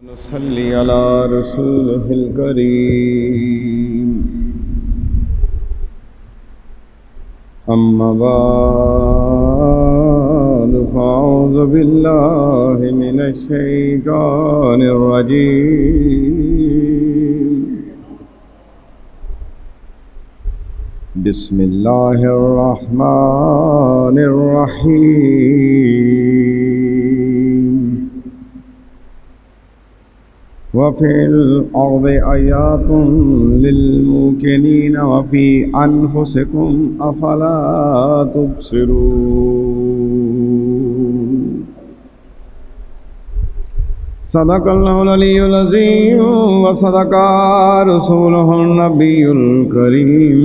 نصلي على رسوله الكريم. أما بعد فأعوذ بالله من الشيطان الرجيم. بسم الله الرحمن الرحيم. وفي الأرض آيات للموقنين وفي أنفسكم أفلا تبصرون. صدق الله العلي العظيم وصدق رسوله النبي الكريم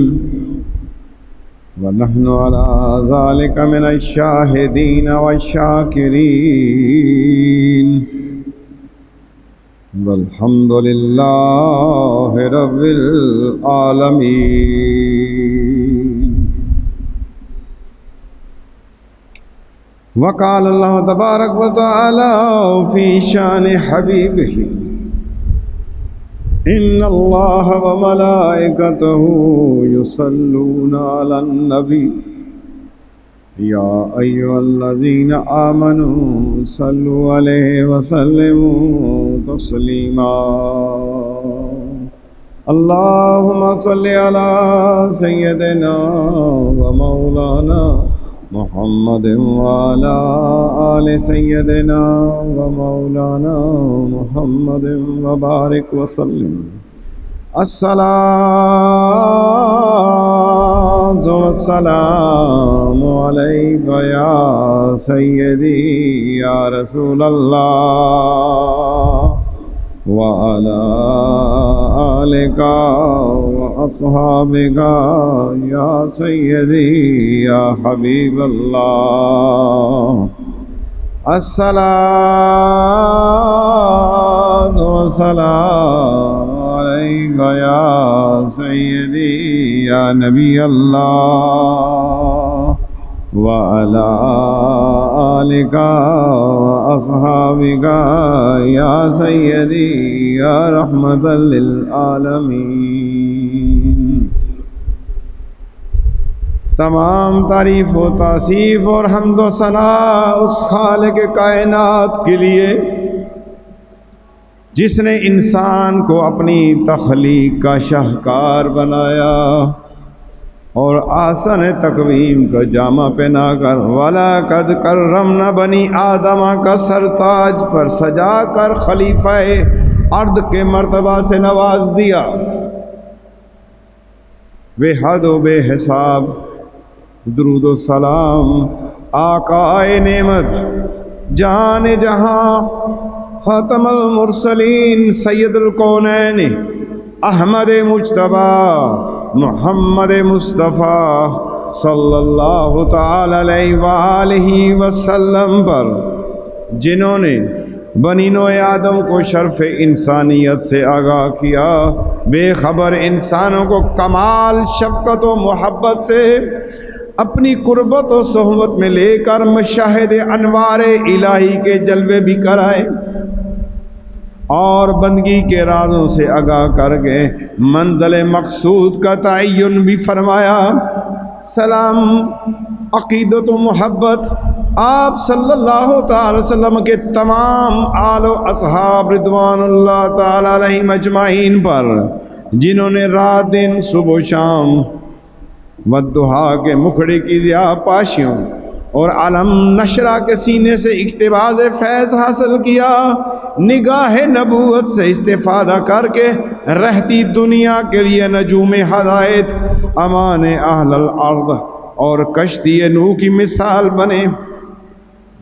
ونحن على ذلك من الشاهدين والشاكرين والحمد لله رب العالمين. وقال الله تبارك وتعالى في شان حبيبه: إن الله وملائكته يصلون على النبي يا أيها الذين آمنوا صلوا عليه وسلموا تسليما. اللهم صل على سيدنا ومولانا محمد وعلى آل سيدنا ومولانا محمد وبارك وسلم. الصلاة والسلام عليك يا سيدي يا رسول الله وعلى آلك وأصحابك يا سيدي يا حبيب الله. الصلاة والسلام عليك يا سيدي يا نبي الله وعلى آلك وأصحابك يا سيدي يا رحمة للعالمين. تمام تعریف و تعصیف اور حمد و ثنا اس خالق کائنات کے لیے جس نے انسان کو اپنی تخلیق کا شاہکار بنایا اور آسن تقویم کا جامہ پہنا کر وَلَقَدْ كَرَّمْنَا بَنِي آدَمَ کا سرتاج پر سجا کر خلیفہ ارض کے مرتبہ سے نواز دیا. بے حد و بے حساب درود و سلام آقائے نعمت جان جہاں خاتم المرسلین سید الکونین احمد مجتبی محمد مصطفیٰ صلی اللہ تعالی علیہ وآلہ وسلم پر، جنہوں نے بنی نوع آدم کو شرف انسانیت سے آگاہ کیا، بے خبر انسانوں کو کمال شفقت و محبت سے اپنی قربت و صحبت میں لے کر مشاہد انوار الہی کے جلوے بھی کرائے اور بندگی کے رازوں سے آگاہ کر کے منزل مقصود کا تعین بھی فرمایا. سلام عقیدت و محبت آپ صلی اللہ تعالی وسلم کے تمام آل و اصحاب رضوان اللہ تعالی علیہم اجمعین پر، جنہوں نے رات دن صبح و شام والضحیٰ کے مکھڑے کی ضیاء پاشیوں اور علم نشرہ کے سینے سے اقتباس فیض حاصل کیا، نگاہ نبوت سے استفادہ کر کے رہتی دنیا کے لیے نجوم ہدایت امان اہل الارض اور کشتی نوح کی مثال بنے.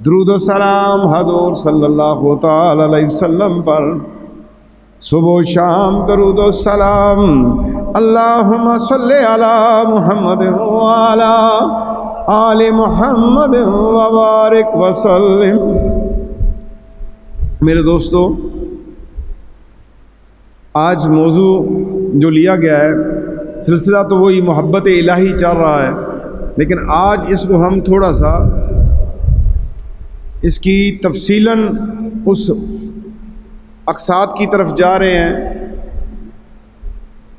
درود و سلام حضور صلی اللہ تعالی علیہ وسلم پر صبح و شام درود و سلام. اللہم صلی علی محمد وعلی آل محمد وبارک وسلم. میرے دوستو، آج موضوع جو لیا گیا ہے سلسلہ تو وہی محبت الہی چل رہا ہے، لیکن آج اس کو ہم تھوڑا سا اس کی تفصیلاً اس اقصاد کی طرف جا رہے ہیں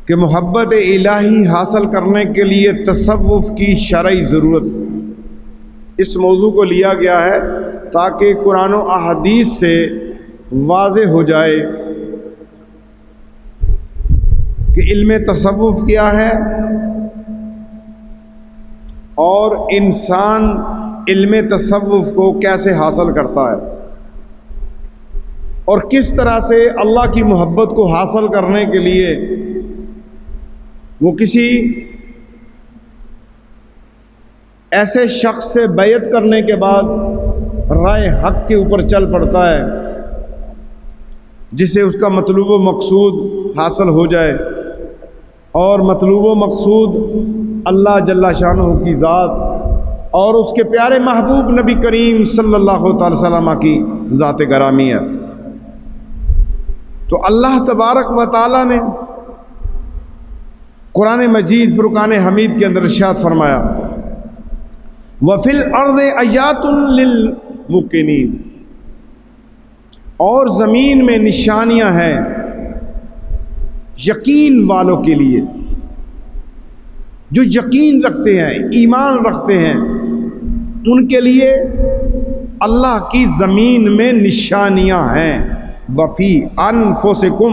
کہ محبت الہی حاصل کرنے کے لیے تصوف کی شرعی ضرورت، اس موضوع کو لیا گیا ہے تاکہ قرآن و احادیث سے واضح ہو جائے کہ علم تصوف کیا ہے اور انسان علم تصوف کو کیسے حاصل کرتا ہے اور کس طرح سے اللہ کی محبت کو حاصل کرنے کے لیے وہ کسی ایسے شخص سے بیعت کرنے کے بعد رائے حق کے اوپر چل پڑتا ہے جسے اس کا مطلوب و مقصود حاصل ہو جائے، اور مطلوب و مقصود اللہ جل شانہ کی ذات اور اس کے پیارے محبوب نبی کریم صلی اللہ تعالی وسلم کی ذات گرامی ہے۔ تو اللہ تبارک و تعالی نے قرآن مجید فرقان حمید کے اندر ارشاد فرمایا وَفِي الْأَرْضِ آیَاتٌ لِلْمُوقِنِینَ، اور زمین میں نشانیاں ہیں یقین والوں کے لیے، جو یقین رکھتے ہیں، ایمان رکھتے ہیں، ان کے لیے اللہ کی زمین میں نشانیاں ہیں۔ وَفِي أَنفُسِكُمْ،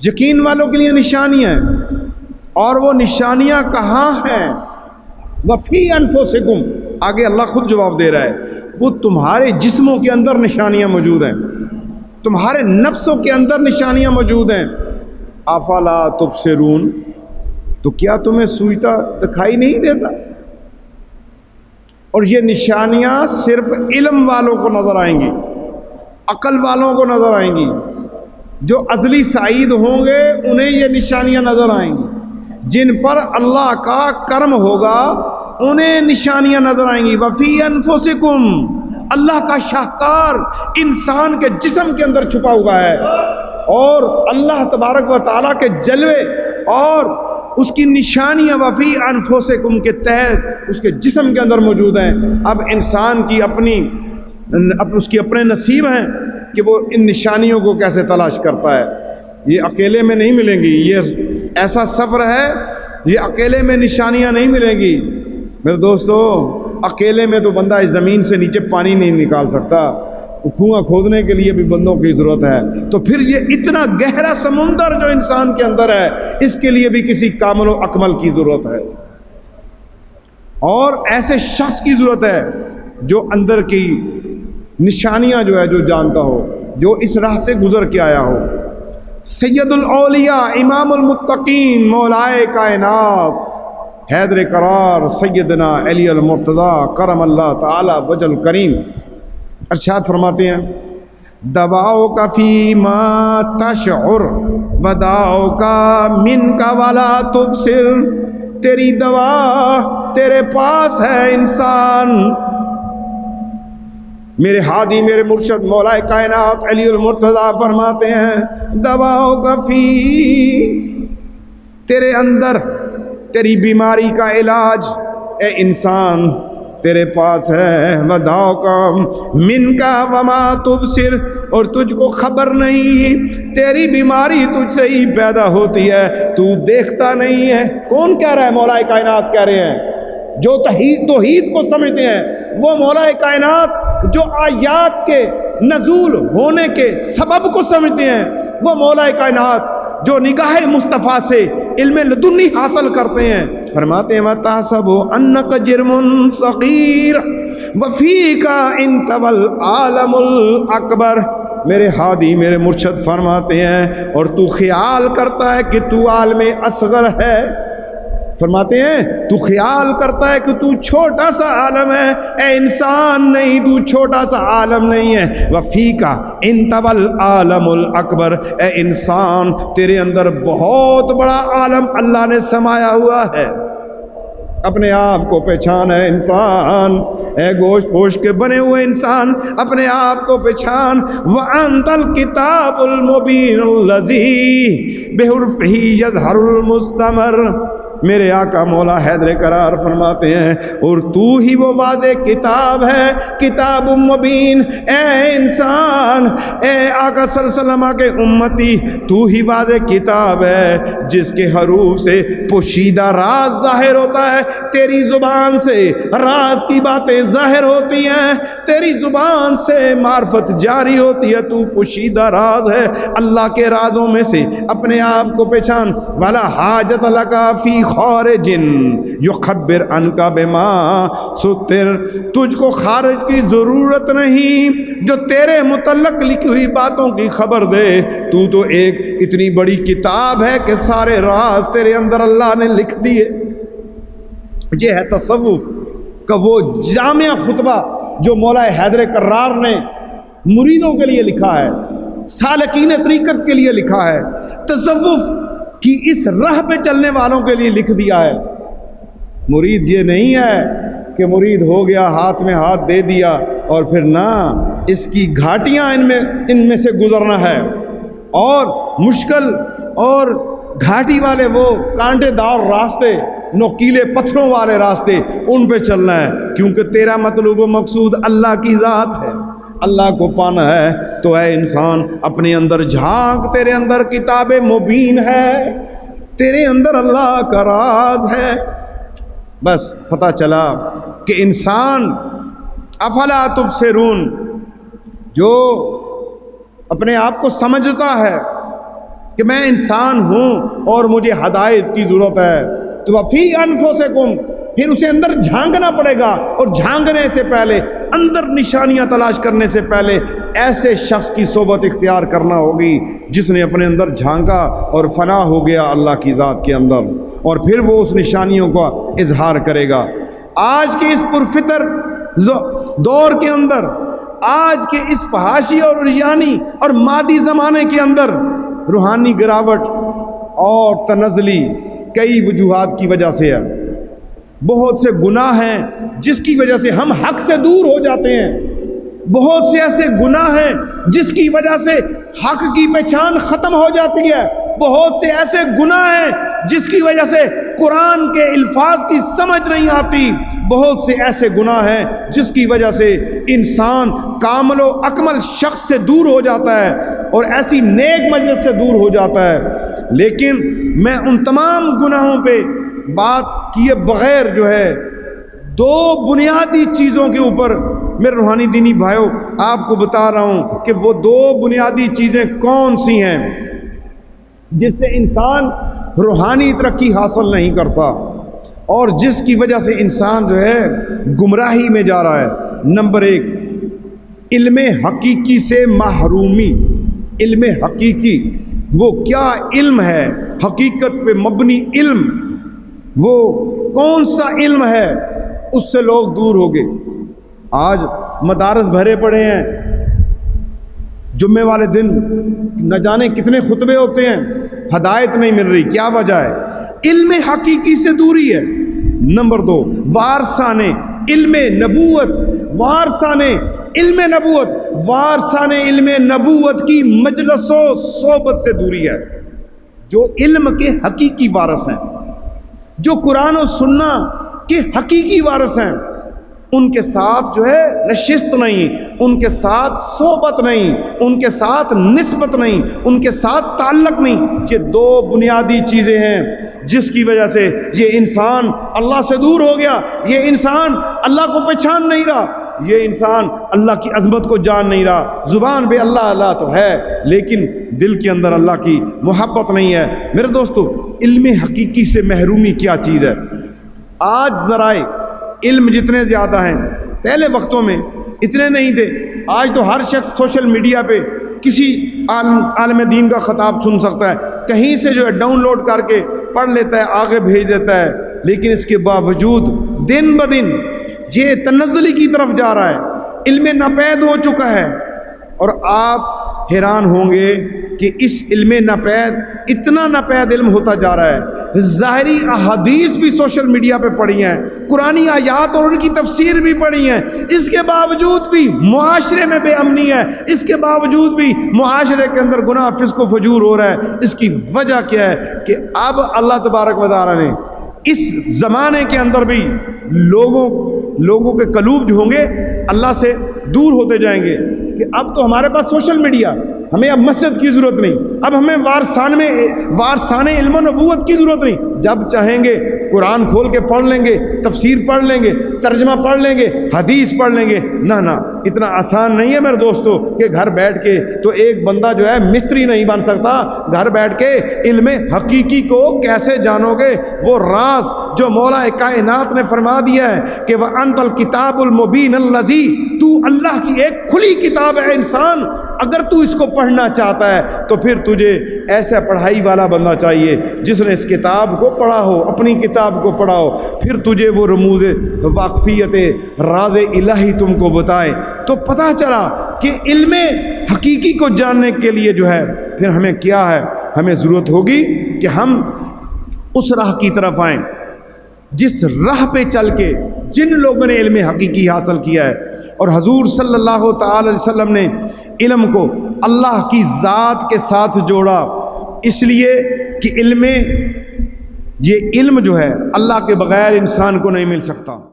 یقین والوں کے لیے نشانیاں ہیں، اور وہ نشانیاں کہاں ہیں؟ وَفِي أَنفُسِكُمْ، آگے اللہ خود جواب دے رہا ہے، وہ تمہارے جسموں کے اندر نشانیاں موجود ہیں، تمہارے نفسوں کے اندر نشانیاں موجود ہیں۔ افلا تبصرون، تو کیا تمہیں سوچتا دکھائی نہیں دیتا؟ اور یہ نشانیاں صرف علم والوں کو نظر آئیں گی، عقل والوں کو نظر آئیں گی، جو ازلی سعید ہوں گے انہیں یہ نشانیاں نظر آئیں گی، جن پر اللہ کا کرم ہوگا انہیں نشانیاں نظر آئیں گی۔ وفی انفسکم، اللہ کا شاہکار انسان کے جسم کے اندر چھپا ہوا ہے، اور اللہ تبارک و تعالیٰ کے جلوے اور اس کی نشانیاں وفی انفسکم کے تحت اس کے جسم کے اندر موجود ہیں۔ اب انسان کی اس کی اپنے نصیب ہیں کہ وہ ان نشانیوں کو کیسے تلاش کرتا ہے۔ یہ اکیلے میں نہیں ملیں گی، یہ ایسا سفر ہے، یہ اکیلے میں نشانیاں نہیں ملیں گی میرے دوستو۔ اکیلے میں تو بندہ اس زمین سے نیچے پانی نہیں نکال سکتا، کنواں کھودنے کے لیے بھی بندوں کی ضرورت ہے، تو پھر یہ اتنا گہرا سمندر جو انسان کے اندر ہے اس کے لیے بھی کسی کامل و اکمل کی ضرورت ہے، اور ایسے شخص کی ضرورت ہے جو اندر کی نشانیاں جو ہے جو جانتا ہو، جو اس راہ سے گزر کے آیا ہو۔ سید الاولیاء امام المتقین مولائے کائنات حیدر قرار سیدنا علی المرتضی کرم اللہ تعالی وجل کریم ارشاد فرماتے ہیں دواؤ کا فی ما تشعر وداؤ کا من کا ولا تبصر، تیری دوا تیرے پاس ہے انسان۔ میرے ہادی میرے مرشد مولا کائنات علی المرتضی فرماتے ہیں دواؤ کا فی، تیرے اندر تیری بیماری کا علاج اے انسان تیرے پاس ہے، وداؤ کا من کا وما تبصر، اور تجھ کو خبر نہیں، تیری بیماری تجھ سے ہی پیدا ہوتی ہے، تو دیکھتا نہیں ہے۔ کون کہہ رہا ہے؟ مولا کائنات کہہ رہے ہیں، جو توحید کو سمجھتے ہیں وہ مولا کائنات، جو آیات کے نزول ہونے کے سبب کو سمجھتے ہیں وہ مولا کائنات، جو نگاہ مصطفیٰ سے علم لدنی حاصل کرتے ہیں، فرماتے ہیں وَتَحْسَبُ أَنَّكَ جِرْمٌ صَغِيرٌ وَفِيكَ انْتَوَى الْعَالَمُ الْأَكْبَرُ۔ میرے ہادی میرے مرشد فرماتے ہیں اور تو خیال کرتا ہے کہ تو عالم اصغر ہے، فرماتے ہیں تو خیال کرتا ہے کہ تو چھوٹا سا عالم ہے، اے انسان نہیں، تو چھوٹا سا عالم نہیں ہے۔ وَفِيكَ انْتَوَى الْعَالَمُ الْأَكْبَرُ، اے انسان تیرے اندر بہت بڑا عالم اللہ نے سمایا ہوا ہے۔ اپنے آپ کو پہچان ہے انسان، اے گوشت پوش کے بنے ہوئے انسان، اپنے آپ کو پہچان۔ وَأَنْتَ الْكِتَابُ الْمُبِينُ الَّذِي بِحُرُفِهِ يَظْهَرُ الْمُسْتَمَرُ، میرے آقا مولا حیدر کرار فرماتے ہیں اور تو ہی وہ واضح کتاب ہے، کتاب مبین۔ اے انسان، اے آقا صلی اللہ علیہ وسلم کے امتی، تو ہی واضح کتاب ہے جس کے حروف سے پوشیدہ راز ظاہر ہوتا ہے۔ تیری زبان سے راز کی باتیں ظاہر ہوتی ہیں، تیری زبان سے معرفت جاری ہوتی ہے، تو پوشیدہ راز ہے۔ اللہ کے رازوں میں سے اپنے آپ کو پہچان۔ والا حاجت لکا فی خارج یخبر عنک بما ستر، تجھ کو خارج کی ضرورت نہیں جو تیرے متعلق لکھی ہوئی باتوں کی خبر دے۔ تو ایک اتنی بڑی کتاب ہے کہ سارے راز تیرے اندر اللہ نے لکھ دیے۔ یہ ہے تصوف کا وہ جامع خطبہ جو مولا حیدر کرار نے مریدوں کے لیے لکھا ہے، سالکین طریقت کے لیے لکھا ہے، تصوف کی اس راہ پہ چلنے والوں کے لیے لکھ دیا ہے۔ مرید یہ نہیں ہے کہ مرید ہو گیا، ہاتھ میں ہاتھ دے دیا اور پھر نہ، اس کی گھاٹیاں ان میں سے گزرنا ہے، اور مشکل اور گھاٹی والے وہ کانٹے دار راستے، نوکیلے پتھروں والے راستے، ان پہ چلنا ہے، کیونکہ تیرا مطلوب و مقصود اللہ کی ذات ہے، اللہ کو پانا ہے۔ تو اے انسان اپنے اندر جھانک، تیرے اندر کتاب مبین ہے، تیرے اندر اللہ کا راز ہے۔ بس پتہ چلا کہ انسان افلا تبصرون، جو اپنے آپ کو سمجھتا ہے کہ میں انسان ہوں اور مجھے ہدایت کی ضرورت ہے، تو وفی انفسکم، پھر اسے اندر جھانکنا پڑے گا، اور جھانکنے سے پہلے، اندر نشانیاں تلاش کرنے سے پہلے ایسے شخص کی صحبت اختیار کرنا ہوگی جس نے اپنے اندر جھانکا اور فنا ہو گیا اللہ کی ذات کے اندر، اور پھر وہ اس نشانیوں کا اظہار کرے گا۔ آج کے اس پرفطر دور کے اندر، آج کے اس فحاشی اور عریانی اور مادی زمانے کے اندر روحانی گراوٹ اور تنزلی کئی وجوہات کی وجہ سے ہے۔ بہت سے گناہ ہیں جس کی وجہ سے ہم حق سے دور ہو جاتے ہیں، بہت سے ایسے گناہ ہیں جس کی وجہ سے حق کی پہچان ختم ہو جاتی ہے، بہت سے ایسے گناہ ہیں جس کی وجہ سے قرآن کے الفاظ کی سمجھ نہیں آتی، بہت سے ایسے گناہ ہیں جس کی وجہ سے انسان کامل و اکمل شخص سے دور ہو جاتا ہے اور ایسی نیک مجلس سے دور ہو جاتا ہے۔ لیکن میں ان تمام گناہوں پہ بات کیے بغیر جو ہے دو بنیادی چیزوں کے اوپر میرے روحانی دینی بھائیوں آپ کو بتا رہا ہوں کہ وہ دو بنیادی چیزیں کون سی ہیں جس سے انسان روحانی ترقی حاصل نہیں کرتا اور جس کی وجہ سے انسان جو ہے گمراہی میں جا رہا ہے۔ نمبر ایک، علم حقیقی سے محرومی۔ علم حقیقی وہ کیا علم ہے، حقیقت پہ مبنی علم، وہ کون سا علم ہے، اس سے لوگ دور ہو گئے۔ آج مدارس بھرے پڑے ہیں، جمعے والے دن نہ جانے کتنے خطبے ہوتے ہیں، ہدایت نہیں مل رہی، کیا وجہ ہے؟ علم حقیقی سے دوری ہے۔ نمبر دو، وارثان علم نبوت، وارثان علم نبوت، وارثان علم نبوت کی مجلس و صحبت سے دوری ہے۔ جو علم کے حقیقی وارث ہیں، جو قرآن و سنت کے حقیقی وارث ہیں، ان کے ساتھ جو ہے نشست نہیں، ان کے ساتھ صحبت نہیں، ان کے ساتھ نسبت نہیں، ان کے ساتھ تعلق نہیں۔ یہ دو بنیادی چیزیں ہیں جس کی وجہ سے یہ انسان اللہ سے دور ہو گیا، یہ انسان اللہ کو پہچان نہیں رہا، یہ انسان اللہ کی عظمت کو جان نہیں رہا۔ زبان پہ اللہ اللہ تو ہے لیکن دل کے اندر اللہ کی محبت نہیں ہے۔ میرے دوستو، علم حقیقی سے محرومی کیا چیز ہے؟ آج ذرائع علم جتنے زیادہ ہیں، پہلے وقتوں میں اتنے نہیں تھے۔ آج تو ہر شخص سوشل میڈیا پہ کسی عالم دین کا خطاب سن سکتا ہے، کہیں سے جو ہے ڈاؤن لوڈ کر کے پڑھ لیتا ہے، آگے بھیج دیتا ہے، لیکن اس کے باوجود دن بدن یہ تنزلی کی طرف جا رہا ہے، علم ناپید ہو چکا ہے۔ اور آپ حیران ہوں گے کہ اس علم ناپید اتنا ناپید علم ہوتا جا رہا ہے، ظاہری احادیث بھی سوشل میڈیا پہ پڑھی ہیں، قرآنی آیات اور ان کی تفسیر بھی پڑھی ہیں، اس کے باوجود بھی معاشرے میں بے امنی ہے، اس کے باوجود بھی معاشرے کے اندر گناہ فسق و فجور ہو رہا ہے۔ اس کی وجہ کیا ہے کہ اب اللہ تبارک و تعالی نے اس زمانے کے اندر بھی لوگوں کے قلوب جو ہوں گے اللہ سے دور ہوتے جائیں گے کہ اب تو ہمارے پاس سوشل میڈیا، ہمیں اب مسجد کی ضرورت نہیں، اب ہمیں وارثان علم و نبوت کی ضرورت نہیں، جب چاہیں گے قرآن کھول کے پڑھ لیں گے، تفسیر پڑھ لیں گے، ترجمہ پڑھ لیں گے، حدیث پڑھ لیں گے۔ نہ اتنا آسان نہیں ہے میرے دوستو کہ گھر بیٹھ کے تو ایک بندہ جو ہے مستری نہیں بن سکتا۔ گھر بیٹھ کے علم حقیقی کو کیسے جانو گے؟ وہ راز جو مولا کائنات نے فرما دیا ہے کہ وَأَنْتَ الْكِتَابُ الْمُبِينُ الَّذِي، تو اللہ کی ایک کھلی کتاب ہے انسان، اگر تو اس کو پڑھنا چاہتا ہے تو پھر تجھے ایسا پڑھائی والا بننا چاہیے جس نے اس کتاب کو پڑھا ہو، اپنی کتاب کو پڑھا ہو، پھر تجھے وہ رموز واقفیت راز الہی تم کو بتائے۔ تو پتہ چلا کہ علم حقیقی کو جاننے کے لیے جو ہے پھر ہمیں کیا ہے، ہمیں ضرورت ہوگی کہ ہم اس راہ کی طرف آئیں جس راہ پہ چل کے جن لوگوں نے علم حقیقی حاصل کیا ہے۔ اور حضور صلی اللہ تعالی علیہ وسلم نے علم کو اللہ کی ذات کے ساتھ جوڑا، اس لیے کہ یہ علم جو ہے اللہ کے بغیر انسان کو نہیں مل سکتا۔